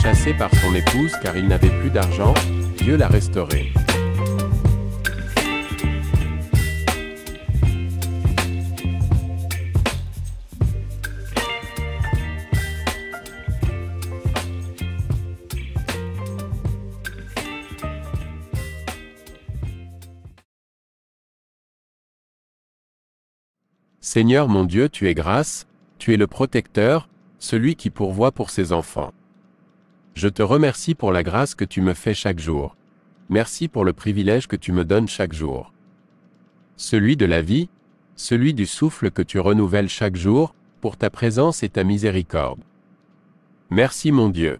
chassé par son épouse car il n'avait plus d'argent, Dieu l'a restauré. Seigneur mon Dieu, tu es grâce, tu es le protecteur, celui qui pourvoit pour ses enfants. Je te remercie pour la grâce que tu me fais chaque jour. Merci pour le privilège que tu me donnes chaque jour. Celui de la vie, celui du souffle que tu renouvelles chaque jour, pour ta présence et ta miséricorde. Merci mon Dieu.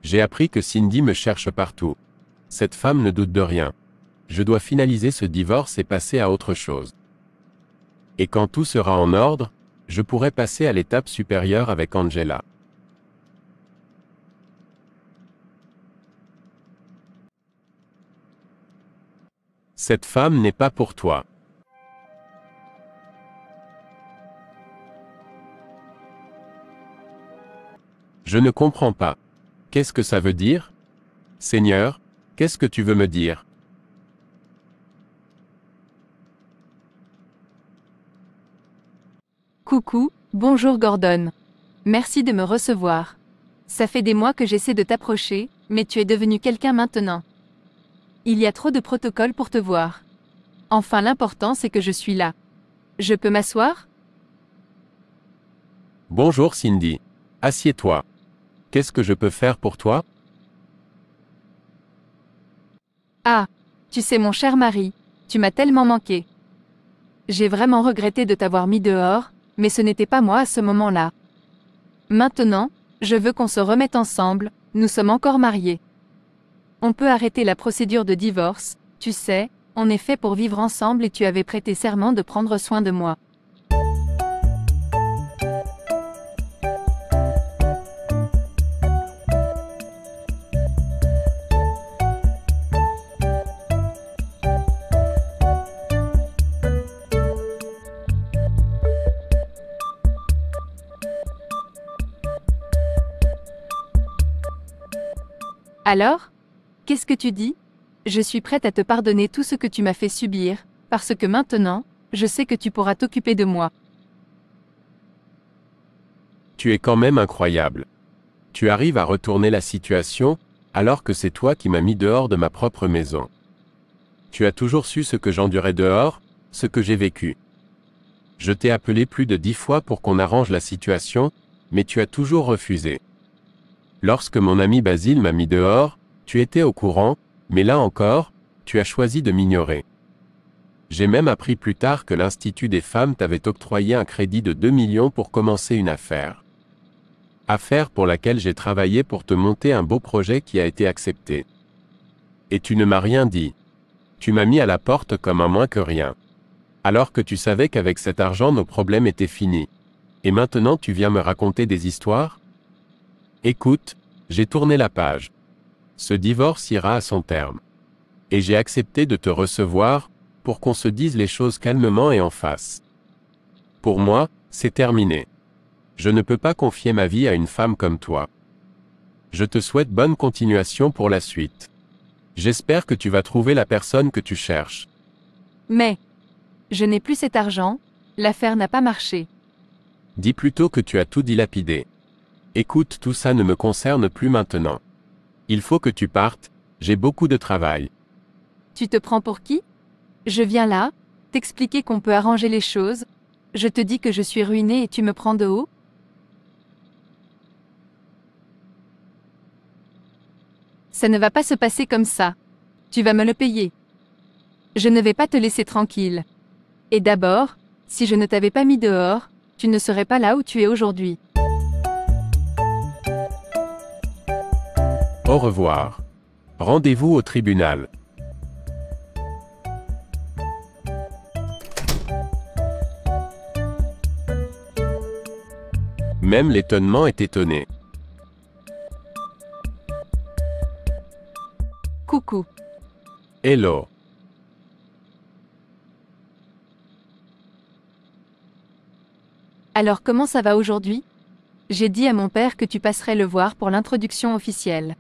J'ai appris que Cindy me cherche partout. Cette femme ne doute de rien. Je dois finaliser ce divorce et passer à autre chose. Et quand tout sera en ordre, je pourrai passer à l'étape supérieure avec Angela. Cette femme n'est pas pour toi. Je ne comprends pas. Qu'est-ce que ça veut dire? Seigneur, qu'est-ce que tu veux me dire? Coucou, bonjour Gordon. Merci de me recevoir. Ça fait des mois que j'essaie de t'approcher, mais tu es devenu quelqu'un maintenant. Il y a trop de protocoles pour te voir. Enfin, l'important c'est que je suis là. Je peux m'asseoir? Bonjour Cindy. Assieds-toi. Qu'est-ce que je peux faire pour toi? Ah, tu sais mon cher mari, tu m'as tellement manqué. J'ai vraiment regretté de t'avoir mis dehors, mais ce n'était pas moi à ce moment-là. Maintenant, je veux qu'on se remette ensemble, nous sommes encore mariés. On peut arrêter la procédure de divorce, tu sais, on est fait pour vivre ensemble et tu avais prêté serment de prendre soin de moi. Alors? Qu'est-ce que tu dis? Je suis prête à te pardonner tout ce que tu m'as fait subir, parce que maintenant, je sais que tu pourras t'occuper de moi. Tu es quand même incroyable. Tu arrives à retourner la situation, alors que c'est toi qui m'as mis dehors de ma propre maison. Tu as toujours su ce que j'endurais dehors, ce que j'ai vécu. Je t'ai appelé plus de 10 fois pour qu'on arrange la situation, mais tu as toujours refusé. Lorsque mon ami Basile m'a mis dehors, tu étais au courant, mais là encore, tu as choisi de m'ignorer. J'ai même appris plus tard que l'Institut des femmes t'avait octroyé un crédit de 2 millions pour commencer une affaire. Affaire pour laquelle j'ai travaillé pour te monter un beau projet qui a été accepté. Et tu ne m'as rien dit. Tu m'as mis à la porte comme un moins que rien. Alors que tu savais qu'avec cet argent nos problèmes étaient finis. Et maintenant tu viens me raconter des histoires? Écoute, j'ai tourné la page. Ce divorce ira à son terme. Et j'ai accepté de te recevoir, pour qu'on se dise les choses calmement et en face. Pour moi, c'est terminé. Je ne peux pas confier ma vie à une femme comme toi. Je te souhaite bonne continuation pour la suite. J'espère que tu vas trouver la personne que tu cherches. Mais, je n'ai plus cet argent, l'affaire n'a pas marché. Dis plutôt que tu as tout dilapidé. Écoute, tout ça ne me concerne plus maintenant. Il faut que tu partes, j'ai beaucoup de travail. Tu te prends pour qui? Je viens là, t'expliquer qu'on peut arranger les choses. Je te dis que je suis ruinée et tu me prends de haut? Ça ne va pas se passer comme ça. Tu vas me le payer. Je ne vais pas te laisser tranquille. Et d'abord, si je ne t'avais pas mis dehors, tu ne serais pas là où tu es aujourd'hui. Au revoir. Rendez-vous au tribunal. Même l'étonnement est étonné. Coucou. Hello. Alors comment ça va aujourd'hui? J'ai dit à mon père que tu passerais le voir pour l'introduction officielle.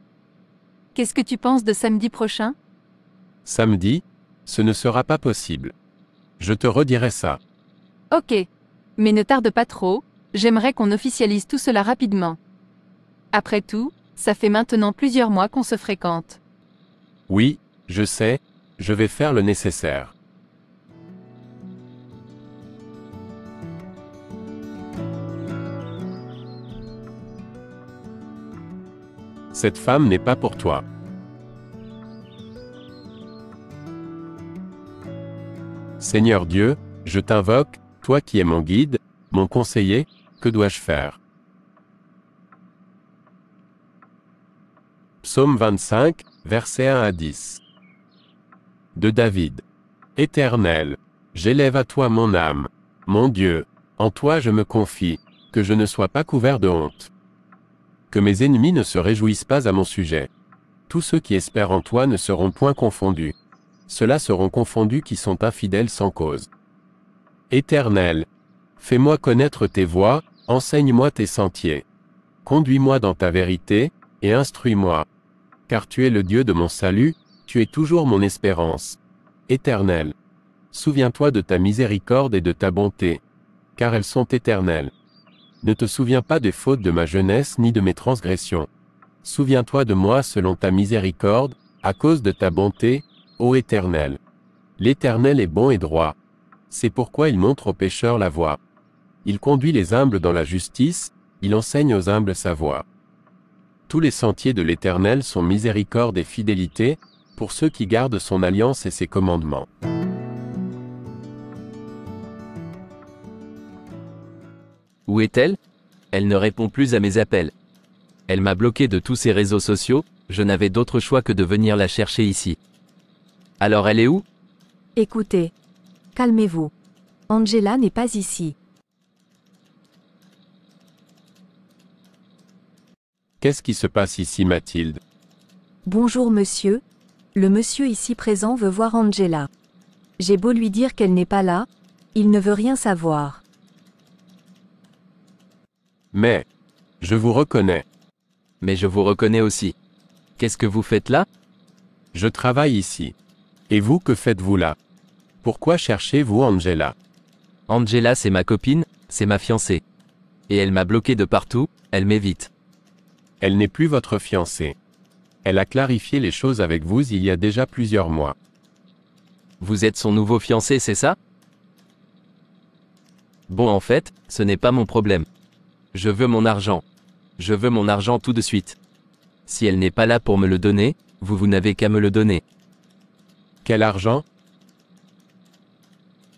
Qu'est-ce que tu penses de samedi prochain? Samedi? Ce ne sera pas possible. Je te redirai ça. Ok. Mais ne tarde pas trop, j'aimerais qu'on officialise tout cela rapidement. Après tout, ça fait maintenant plusieurs mois qu'on se fréquente. Oui, je sais, je vais faire le nécessaire. Cette femme n'est pas pour toi. Seigneur Dieu, je t'invoque, toi qui es mon guide, mon conseiller, que dois-je faire? Psaume 25, versets 1 à 10. De David. Éternel, j'élève à toi mon âme. Mon Dieu, en toi je me confie, que je ne sois pas couvert de honte. Que mes ennemis ne se réjouissent pas à mon sujet. Tous ceux qui espèrent en toi ne seront point confondus. Ceux-là seront confondus qui sont infidèles sans cause. Éternel, fais-moi connaître tes voies, enseigne-moi tes sentiers. Conduis-moi dans ta vérité, et instruis-moi. Car tu es le Dieu de mon salut, tu es toujours mon espérance. Éternel, souviens-toi de ta miséricorde et de ta bonté, car elles sont éternelles. Ne te souviens pas des fautes de ma jeunesse ni de mes transgressions. Souviens-toi de moi selon ta miséricorde, à cause de ta bonté, ô Éternel. L'Éternel est bon et droit. C'est pourquoi il montre aux pécheurs la voie. Il conduit les humbles dans la justice, il enseigne aux humbles sa voie. Tous les sentiers de l'Éternel sont miséricorde et fidélité, pour ceux qui gardent son alliance et ses commandements. Où est-elle? Elle ne répond plus à mes appels. Elle m'a bloqué de tous ses réseaux sociaux, je n'avais d'autre choix que de venir la chercher ici. Alors elle est où? Écoutez. Calmez-vous. Angela n'est pas ici. Qu'est-ce qui se passe ici, Mathilde? Bonjour monsieur. Le monsieur ici présent veut voir Angela. J'ai beau lui dire qu'elle n'est pas là, il ne veut rien savoir. Mais, je vous reconnais. Mais je vous reconnais aussi. Qu'est-ce que vous faites là? Je travaille ici. Et vous, que faites-vous là? Pourquoi cherchez-vous Angela? Angela c'est ma copine, c'est ma fiancée. Et elle m'a bloqué de partout, elle m'évite. Elle n'est plus votre fiancée. Elle a clarifié les choses avec vous il y a déjà plusieurs mois. Vous êtes son nouveau fiancé, c'est ça? Bon en fait, ce n'est pas mon problème. Je veux mon argent. Je veux mon argent tout de suite. Si elle n'est pas là pour me le donner, vous n'avez qu'à me le donner. Quel argent?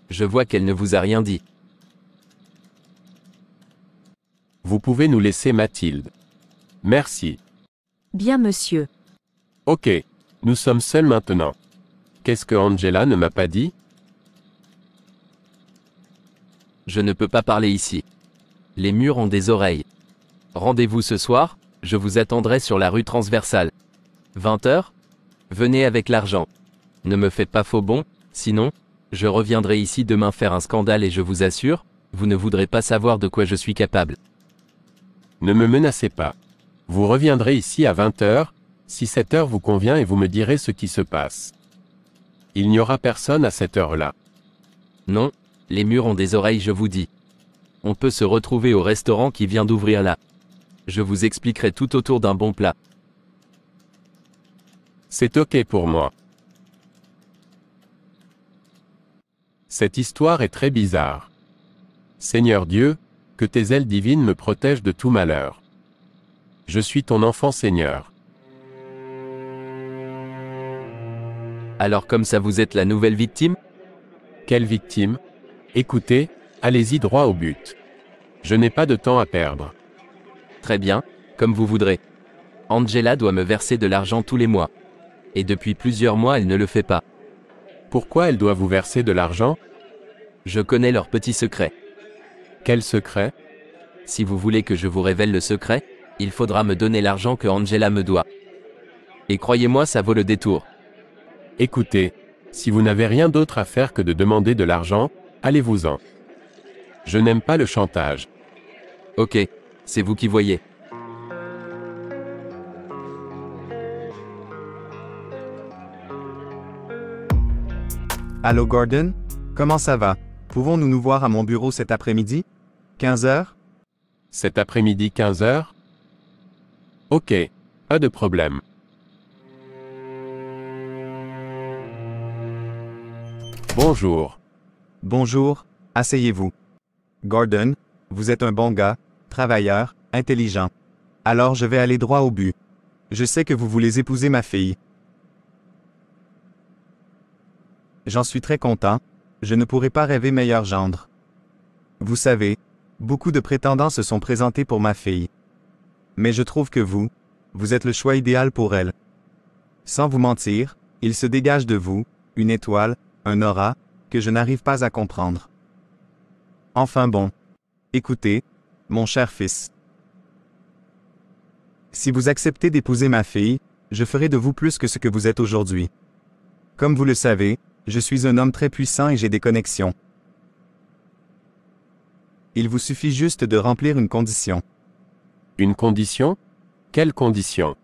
Je vois qu'elle ne vous a rien dit. Vous pouvez nous laisser Mathilde. Merci. Bien monsieur. Ok, nous sommes seuls maintenant. Qu'est-ce que Angela ne m'a pas dit? Je ne peux pas parler ici. Les murs ont des oreilles. Rendez-vous ce soir, je vous attendrai sur la rue transversale. 20h? Venez avec l'argent. Ne me faites pas faux bon, sinon, je reviendrai ici demain faire un scandale et je vous assure, vous ne voudrez pas savoir de quoi je suis capable. Ne me menacez pas. Vous reviendrez ici à 20h, si cette heure vous convient et vous me direz ce qui se passe. Il n'y aura personne à cette heure-là. Non, les murs ont des oreilles, je vous dis. On peut se retrouver au restaurant qui vient d'ouvrir là. Je vous expliquerai tout autour d'un bon plat. C'est ok pour moi. Cette histoire est très bizarre. Seigneur Dieu, que tes ailes divines me protègent de tout malheur. Je suis ton enfant Seigneur. Alors comme ça vous êtes la nouvelle victime? Quelle victime? Écoutez, allez-y droit au but. Je n'ai pas de temps à perdre. Très bien, comme vous voudrez. Angela doit me verser de l'argent tous les mois. Et depuis plusieurs mois elle ne le fait pas. Pourquoi elle doit vous verser de l'argent? Je connais leur petit secret. Quel secret? Si vous voulez que je vous révèle le secret, il faudra me donner l'argent que Angela me doit. Et croyez-moi, ça vaut le détour. Écoutez, si vous n'avez rien d'autre à faire que de demander de l'argent, allez-vous-en. Je n'aime pas le chantage. Ok, C'est vous qui voyez. Allô Gordon? Comment ça va? Pouvons-nous nous voir à mon bureau cet après-midi? 15 heures? Cet après-midi 15 heures? Ok, pas de problème. Bonjour. Bonjour, asseyez-vous. Gordon, vous êtes un bon gars, travailleur, intelligent. Alors je vais aller droit au but. Je sais que vous voulez épouser ma fille. J'en suis très content, je ne pourrais pas rêver meilleur gendre. Vous savez, beaucoup de prétendants se sont présentés pour ma fille. Mais je trouve que vous êtes le choix idéal pour elle. Sans vous mentir, il se dégage de vous, une étoile, un aura, que je n'arrive pas à comprendre. Enfin bon. Écoutez, mon cher fils. Si vous acceptez d'épouser ma fille, je ferai de vous plus que ce que vous êtes aujourd'hui. Comme vous le savez, je suis un homme très puissant et j'ai des connexions. Il vous suffit juste de remplir une condition. Une condition? Quelle condition?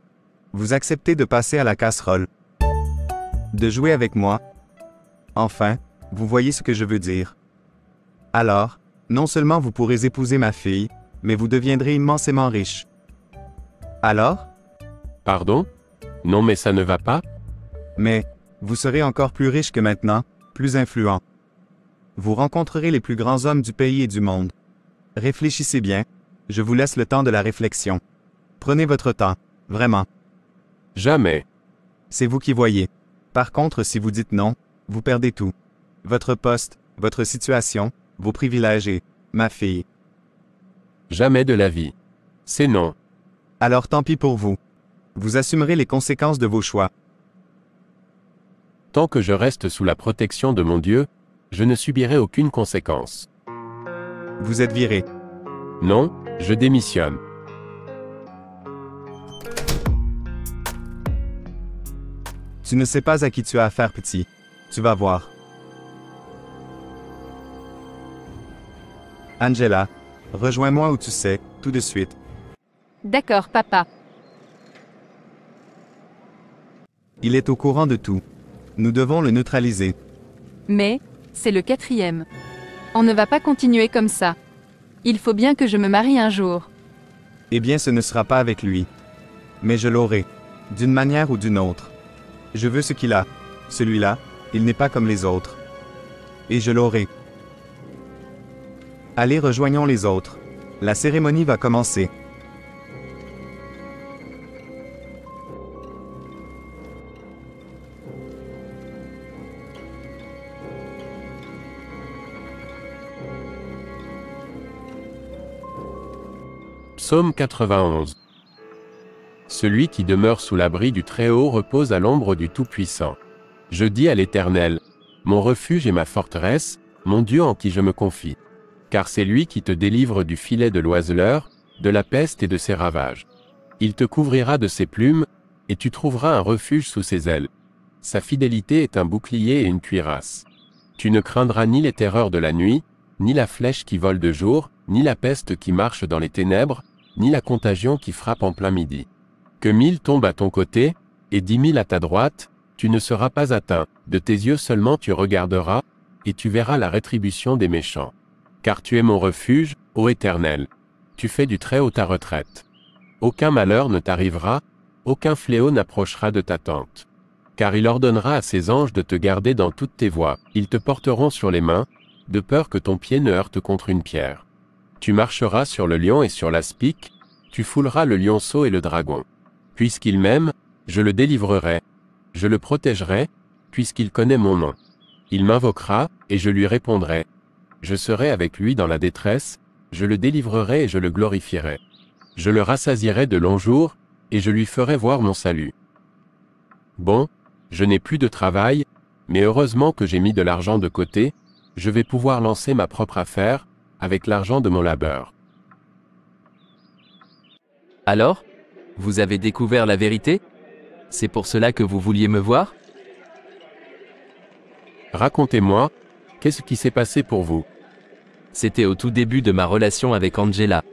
Vous acceptez de passer à la casserole. De jouer avec moi. Enfin, vous voyez ce que je veux dire. Alors, non seulement vous pourrez épouser ma fille, mais vous deviendrez immensément riche. Alors? Pardon? Non mais ça ne va pas? Mais, vous serez encore plus riche que maintenant, plus influent. Vous rencontrerez les plus grands hommes du pays et du monde. Réfléchissez bien, je vous laisse le temps de la réflexion. Prenez votre temps, vraiment. Jamais. C'est vous qui voyez. Par contre, si vous dites non, vous perdez tout. Votre poste, votre situation, vos privilèges et, ma fille. Jamais de la vie. C'est non. Alors tant pis pour vous. Vous assumerez les conséquences de vos choix. Tant que je reste sous la protection de mon Dieu, je ne subirai aucune conséquence. Vous êtes viré. Non, je démissionne. Tu ne sais pas à qui tu as affaire, petit. Tu vas voir. Angela, rejoins-moi où tu sais, tout de suite. D'accord, papa. Il est au courant de tout. Nous devons le neutraliser. Mais, c'est le 4e. On ne va pas continuer comme ça. Il faut bien que je me marie un jour. Eh bien, ce ne sera pas avec lui. Mais je l'aurai. D'une manière ou d'une autre. Je veux ce qu'il a. Celui-là, il n'est pas comme les autres. Et je l'aurai. Allez, rejoignons les autres. La cérémonie va commencer. Psaume 91. Celui qui demeure sous l'abri du Très-Haut repose à l'ombre du Tout-Puissant. Je dis à l'Éternel, mon refuge et ma forteresse, mon Dieu en qui je me confie. Car c'est lui qui te délivre du filet de l'oiseleur, de la peste et de ses ravages. Il te couvrira de ses plumes, et tu trouveras un refuge sous ses ailes. Sa fidélité est un bouclier et une cuirasse. Tu ne craindras ni les terreurs de la nuit, ni la flèche qui vole de jour, ni la peste qui marche dans les ténèbres, ni la contagion qui frappe en plein midi. Que 1000 tombent à ton côté, et 10 000 à ta droite, tu ne seras pas atteint, de tes yeux seulement tu regarderas, et tu verras la rétribution des méchants. Car tu es mon refuge, ô Éternel. Tu fais du Très-Haut ta retraite. Aucun malheur ne t'arrivera, aucun fléau n'approchera de ta tente. Car il ordonnera à ses anges de te garder dans toutes tes voies, ils te porteront sur les mains, de peur que ton pied ne heurte contre une pierre. Tu marcheras sur le lion et sur l'aspic, tu fouleras le lionceau et le dragon. Puisqu'il m'aime, je le délivrerai. Je le protégerai, puisqu'il connaît mon nom. Il m'invoquera, et je lui répondrai. Je serai avec lui dans la détresse, je le délivrerai et je le glorifierai. Je le rassasierai de longs jours, et je lui ferai voir mon salut. Bon, je n'ai plus de travail, mais heureusement que j'ai mis de l'argent de côté, je vais pouvoir lancer ma propre affaire, avec l'argent de mon labeur. Alors? Vous avez découvert la vérité? C'est pour cela que vous vouliez me voir? Racontez-moi, qu'est-ce qui s'est passé pour vous? C'était au tout début de ma relation avec Angela.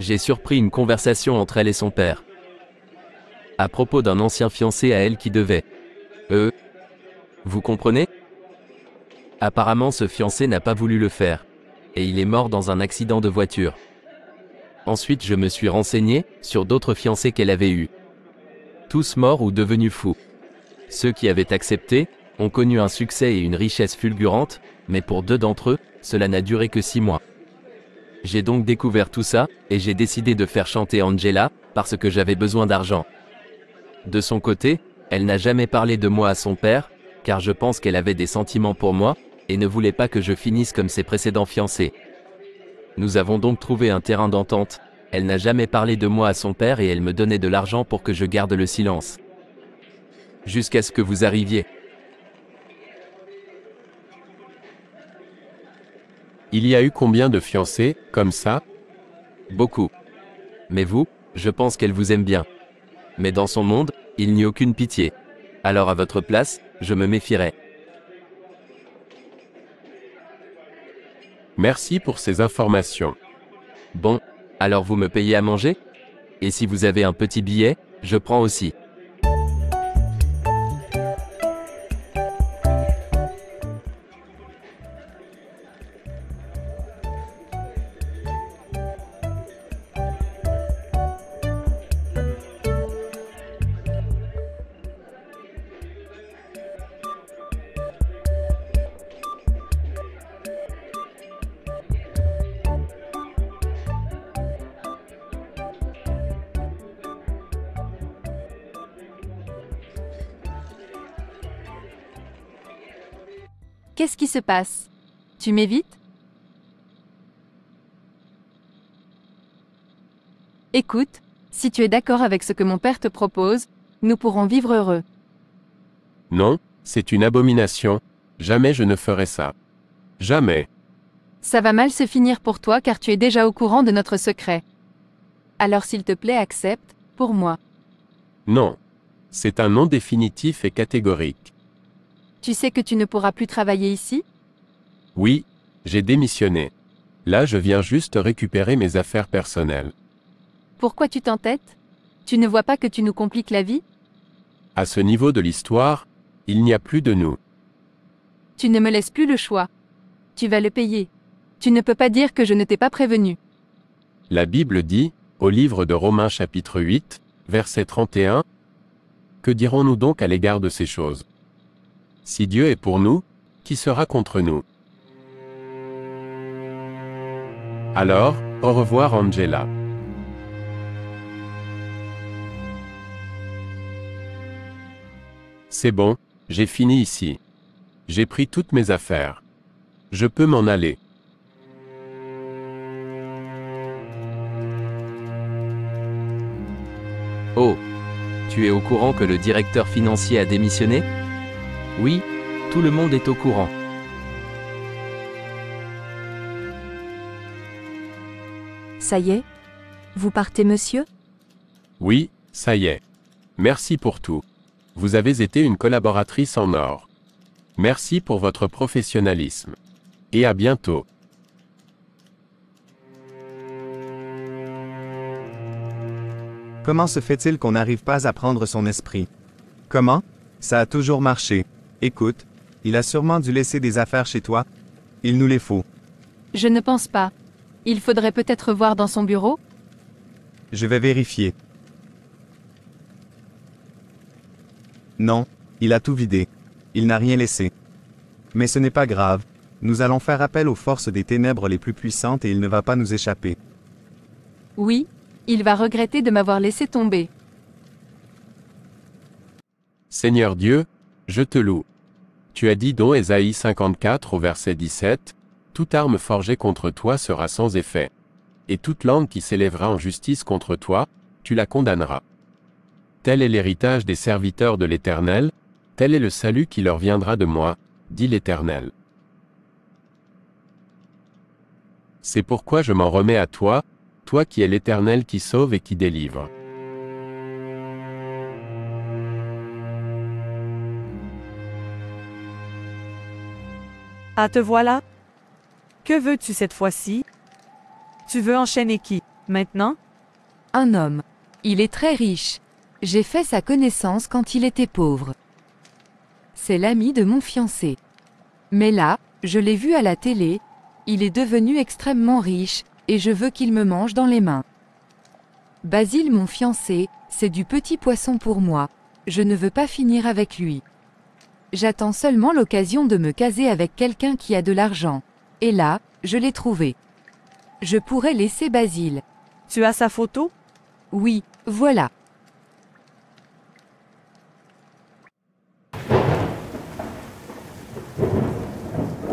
J'ai surpris une conversation entre elle et son père. À propos d'un ancien fiancé à elle qui devait. Vous comprenez? Apparemment ce fiancé n'a pas voulu le faire. Et il est mort dans un accident de voiture. Ensuite je me suis renseigné sur d'autres fiancés qu'elle avait eus. Tous morts ou devenus fous. Ceux qui avaient accepté ont connu un succès et une richesse fulgurante, mais pour 2 d'entre eux, cela n'a duré que 6 mois. J'ai donc découvert tout ça, et j'ai décidé de faire chanter Angela, parce que j'avais besoin d'argent. De son côté, elle n'a jamais parlé de moi à son père, car je pense qu'elle avait des sentiments pour moi, et ne voulait pas que je finisse comme ses précédents fiancés. Nous avons donc trouvé un terrain d'entente. Elle n'a jamais parlé de moi à son père et elle me donnait de l'argent pour que je garde le silence. Jusqu'à ce que vous arriviez. Il y a eu combien de fiancés, comme ça? Beaucoup. Mais vous, je pense qu'elle vous aime bien. Mais dans son monde, il n'y a aucune pitié. Alors à votre place, je me méfierais. Merci pour ces informations. Bon, alors vous me payez à manger? Et si vous avez un petit billet, je prends aussi. Qu'est-ce qui se passe? Tu m'évites? Écoute, si tu es d'accord avec ce que mon père te propose, nous pourrons vivre heureux. Non, c'est une abomination. Jamais je ne ferai ça. Jamais. Ça va mal se finir pour toi car tu es déjà au courant de notre secret. Alors s'il te plaît, accepte, pour moi. Non. C'est un non définitif et catégorique. Tu sais que tu ne pourras plus travailler ici? Oui, j'ai démissionné. Là, je viens juste récupérer mes affaires personnelles. Pourquoi tu t'entêtes? Tu ne vois pas que tu nous compliques la vie? À ce niveau de l'histoire, il n'y a plus de nous. Tu ne me laisses plus le choix. Tu vas le payer. Tu ne peux pas dire que je ne t'ai pas prévenu. La Bible dit, au livre de Romains chapitre 8, verset 31, « Que dirons-nous donc à l'égard de ces choses? Si Dieu est pour nous, qui sera contre nous? » Alors, au revoir Angela. C'est bon, j'ai fini ici. J'ai pris toutes mes affaires. Je peux m'en aller. Oh, tu es au courant que le directeur financier a démissionné? Oui, tout le monde est au courant. Ça y est? Vous partez, monsieur? Oui, ça y est. Merci pour tout. Vous avez été une collaboratrice en or. Merci pour votre professionnalisme. Et à bientôt. Comment se fait-il qu'on n'arrive pas à prendre son esprit? Comment? Ça a toujours marché. Écoute, il a sûrement dû laisser des affaires chez toi. Il nous les faut. Je ne pense pas. Il faudrait peut-être voir dans son bureau? Je vais vérifier. Non, il a tout vidé. Il n'a rien laissé. Mais ce n'est pas grave. Nous allons faire appel aux forces des ténèbres les plus puissantes et il ne va pas nous échapper. Oui, il va regretter de m'avoir laissé tomber. Seigneur Dieu, je te loue. Tu as dit dans Ésaïe 54 au verset 17, « Toute arme forgée contre toi sera sans effet. Et toute langue qui s'élèvera en justice contre toi, tu la condamneras. Tel est l'héritage des serviteurs de l'Éternel, tel est le salut qui leur viendra de moi, dit l'Éternel. » C'est pourquoi je m'en remets à toi, toi qui es l'Éternel qui sauve et qui délivre. Ah, te voilà? Que veux-tu cette fois-ci? Tu veux enchaîner qui? Maintenant? Un homme. Il est très riche. J'ai fait sa connaissance quand il était pauvre. C'est l'ami de mon fiancé. Mais là, je l'ai vu à la télé, il est devenu extrêmement riche, et je veux qu'il me mange dans les mains. Basile, mon fiancé, c'est du petit poisson pour moi. Je ne veux pas finir avec lui. J'attends seulement l'occasion de me caser avec quelqu'un qui a de l'argent. Et là, je l'ai trouvé. Je pourrais laisser Basile. Tu as sa photo? Oui, voilà.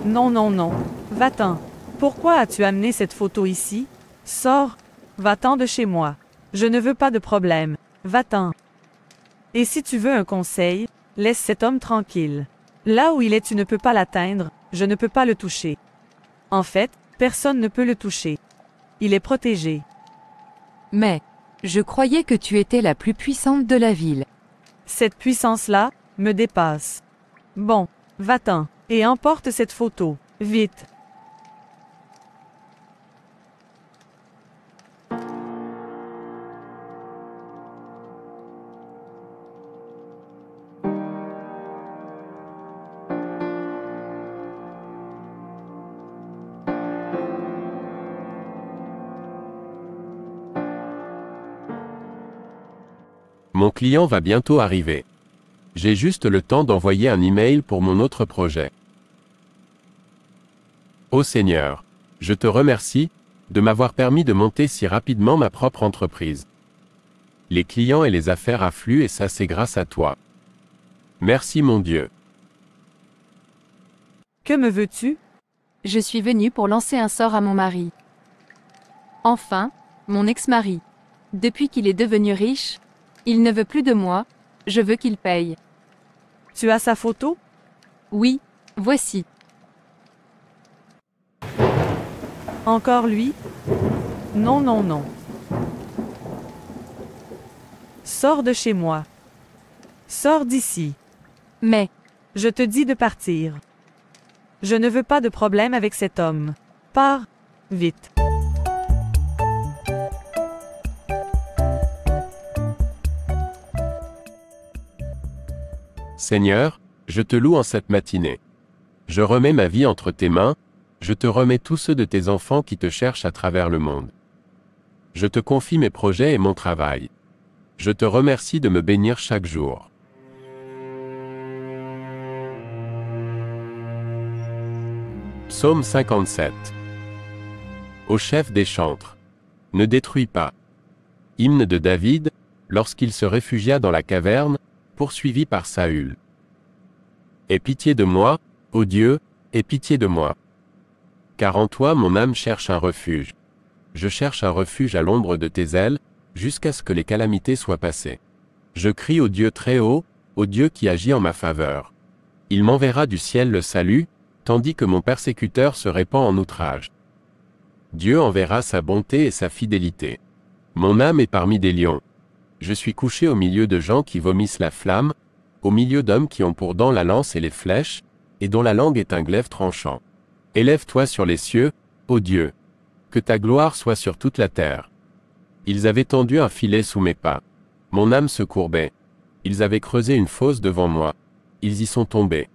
Non, non, non. Va-t'en. Pourquoi as-tu amené cette photo ici? Sors. Va-t'en de chez moi. Je ne veux pas de problème. Va-t'en. Et si tu veux un conseil, laisse cet homme tranquille. Là où il est, tu ne peux pas l'atteindre, je ne peux pas le toucher. En fait, personne ne peut le toucher. Il est protégé. Mais, je croyais que tu étais la plus puissante de la ville. Cette puissance-là me dépasse. Bon, va-t'en, et emporte cette photo, vite. Mon client va bientôt arriver. J'ai juste le temps d'envoyer un email pour mon autre projet. Ô Seigneur, je te remercie de m'avoir permis de monter si rapidement ma propre entreprise. Les clients et les affaires affluent et ça c'est grâce à toi. Merci mon Dieu. Que me veux-tu? Je suis venue pour lancer un sort à mon mari. Enfin, mon ex-mari. Depuis qu'il est devenu riche, il ne veut plus de moi, je veux qu'il paye. Tu as sa photo? Oui, voici. Encore lui? Non, non, non. Sors de chez moi. Sors d'ici. Mais, Je te dis de partir. Je ne veux pas de problème avec cet homme. Pars, vite. Seigneur, je te loue en cette matinée. Je remets ma vie entre tes mains, je te remets tous ceux de tes enfants qui te cherchent à travers le monde. Je te confie mes projets et mon travail. Je te remercie de me bénir chaque jour. Psaume 57. Au chef des chantres. Ne détruis pas. Hymne de David, lorsqu'il se réfugia dans la caverne, poursuivi par Saül. Aie pitié de moi, ô Dieu, aie pitié de moi. Car en toi mon âme cherche un refuge. Je cherche un refuge à l'ombre de tes ailes, jusqu'à ce que les calamités soient passées. Je crie au Dieu très haut, au Dieu qui agit en ma faveur. Il m'enverra du ciel le salut, tandis que mon persécuteur se répand en outrage. Dieu enverra sa bonté et sa fidélité. Mon âme est parmi des lions. Je suis couché au milieu de gens qui vomissent la flamme, au milieu d'hommes qui ont pour dents la lance et les flèches, et dont la langue est un glaive tranchant. Élève-toi sur les cieux, ô Dieu. Que ta gloire soit sur toute la terre. Ils avaient tendu un filet sous mes pas. Mon âme se courbait. Ils avaient creusé une fosse devant moi. Ils y sont tombés.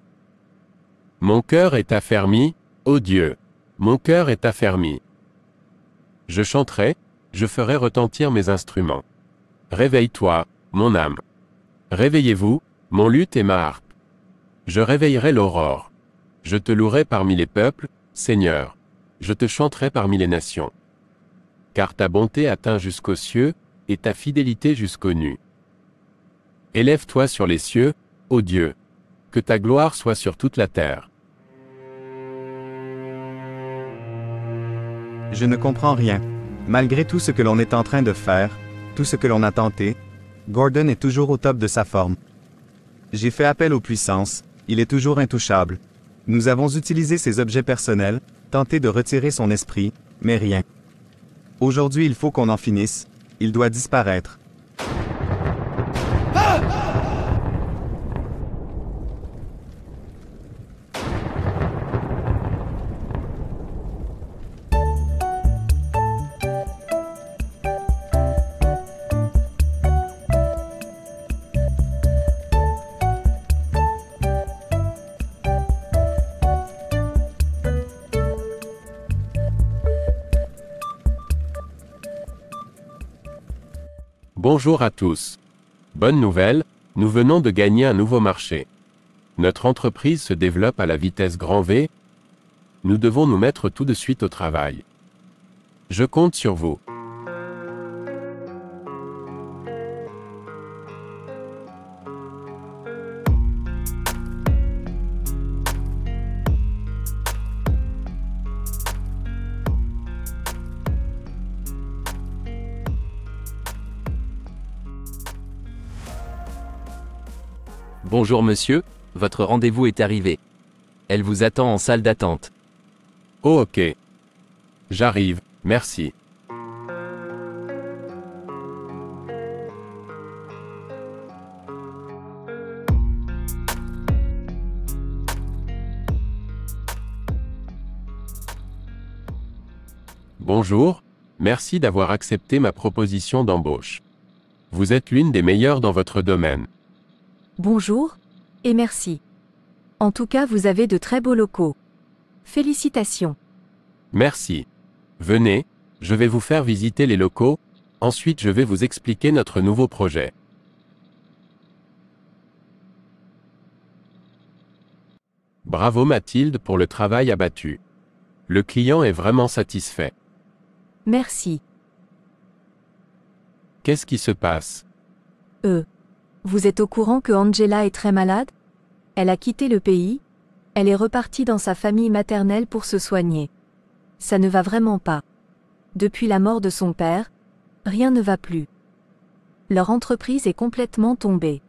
Mon cœur est affermi, ô Dieu. Mon cœur est affermi. Je chanterai, je ferai retentir mes instruments. Réveille-toi, mon âme. Réveillez-vous, mon luth et ma harpe. Je réveillerai l'aurore. Je te louerai parmi les peuples, Seigneur. Je te chanterai parmi les nations. Car ta bonté atteint jusqu'aux cieux, et ta fidélité jusqu'aux nues. Élève-toi sur les cieux, ô Dieu. Que ta gloire soit sur toute la terre. Je ne comprends rien. Malgré tout ce que l'on est en train de faire, tout ce que l'on a tenté, Gordon est toujours au top de sa forme. J'ai fait appel aux puissances, il est toujours intouchable. Nous avons utilisé ses objets personnels, tenté de retirer son esprit, mais rien. Aujourd'hui il faut qu'on en finisse, il doit disparaître. Bonjour à tous. Bonne nouvelle, nous venons de gagner un nouveau marché. Notre entreprise se développe à la vitesse grand V. Nous devons nous mettre tout de suite au travail. Je compte sur vous. Bonjour monsieur, votre rendez-vous est arrivé. Elle vous attend en salle d'attente. Oh ok. J'arrive, merci. Bonjour, merci d'avoir accepté ma proposition d'embauche. Vous êtes l'une des meilleures dans votre domaine. Bonjour, et merci. En tout cas, vous avez de très beaux locaux. Félicitations. Merci. Venez, je vais vous faire visiter les locaux, ensuite je vais vous expliquer notre nouveau projet. Bravo Mathilde pour le travail abattu. Le client est vraiment satisfait. Merci. Qu'est-ce qui se passe? Vous êtes au courant que Angela est très malade? Elle a quitté le pays. Elle est repartie dans sa famille maternelle pour se soigner. Ça ne va vraiment pas. Depuis la mort de son père, rien ne va plus. Leur entreprise est complètement tombée.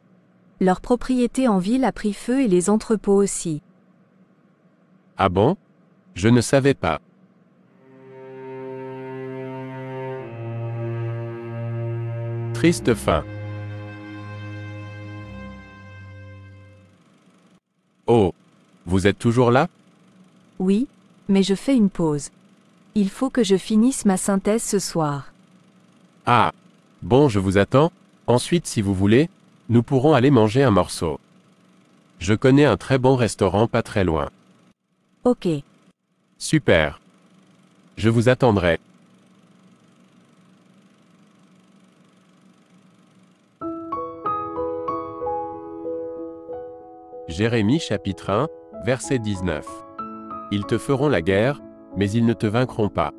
Leur propriété en ville a pris feu et les entrepôts aussi. Ah bon? Je ne savais pas. Triste fin. Oh, vous êtes toujours là? Oui, mais je fais une pause. Il faut que je finisse ma synthèse ce soir. Ah, bon, je vous attends. Ensuite, si vous voulez, nous pourrons aller manger un morceau. Je connais un très bon restaurant pas très loin. Ok. Super. Je vous attendrai. Jérémie chapitre 1, verset 19. Ils te feront la guerre, mais ils ne te vaincront pas.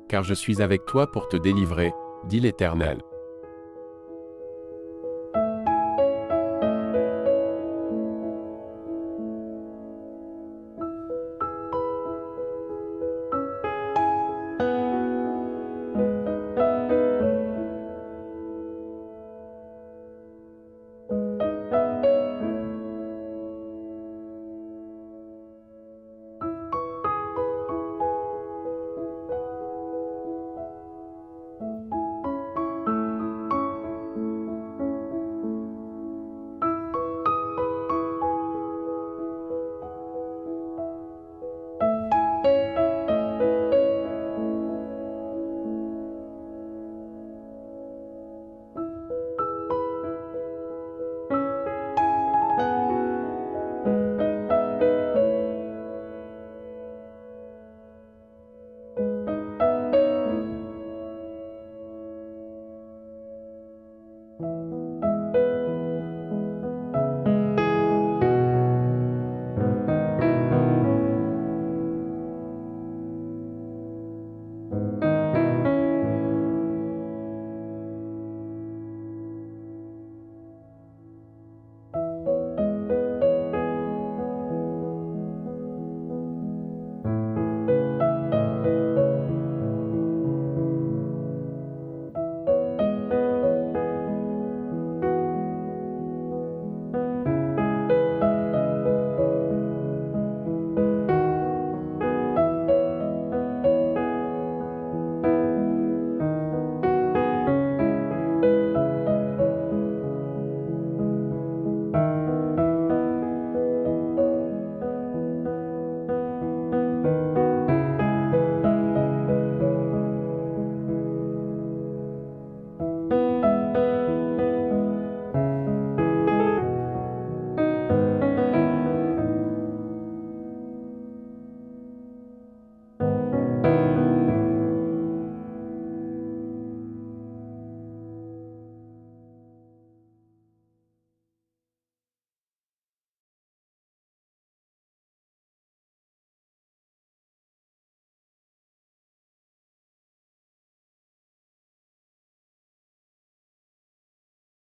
Car je suis avec toi pour te délivrer, dit l'Éternel.